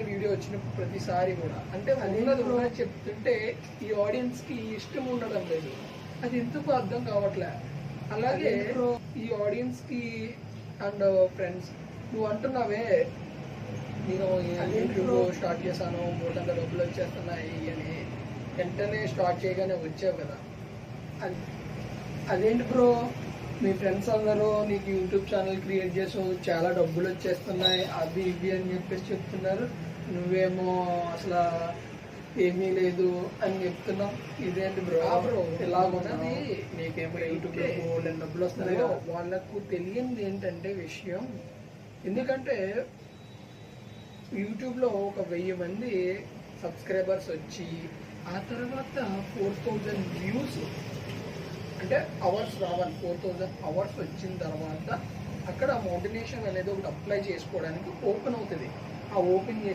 Video వచ్చినప్పుడు ప్రతిసారి కూడా అంటే ఉన్నది చెప్తుంటే ఈ ఆడియన్స్ కి ఇష్టం ఉండడం లేదు, అది ఎందుకు అర్థం కావట్లే. అలాగే ఈ ఆడియన్స్ కి అండ్ ఫ్రెండ్స్, నువ్వు అంటున్నావే నేను యూట్యూబ్ స్టార్ట్ చేశాను, మూలంగా డబ్బులు వచ్చేస్తున్నాయి అని వెంటనే స్టార్ట్ చేయగానే వచ్చావు కదా, అదేంటి బ్రో? మీ ఫ్రెండ్స్ అందరూ నీకు యూట్యూబ్ ఛానల్ క్రియేట్ చేసావు, చాలా డబ్బులు వచ్చేస్తున్నాయి అది ఇవి అని చెప్పేసి చెప్తున్నారు, నువ్వేమో అసలు ఏమీ లేదు అని చెప్తున్నావు. ఇదేంటి బ్రో? ఇలాగున్నది నీకేమో యూట్యూబ్ డబ్బులు వస్తున్నాయో వాళ్ళకు తెలియంది ఏంటంటే విషయం. ఎందుకంటే యూట్యూబ్లో ఒక 1000 మంది సబ్స్క్రైబర్స్ వచ్చి ఆ తర్వాత 4000 వ్యూస్ అంటే అవర్స్ రావాలి. 4000 అవర్స్ వచ్చిన తర్వాత అక్కడ మోటివేషన్ అనేది ఒకటి అప్లై చేసుకోవడానికి ఓపెన్ అవుతుంది. ఆ ఓపెన్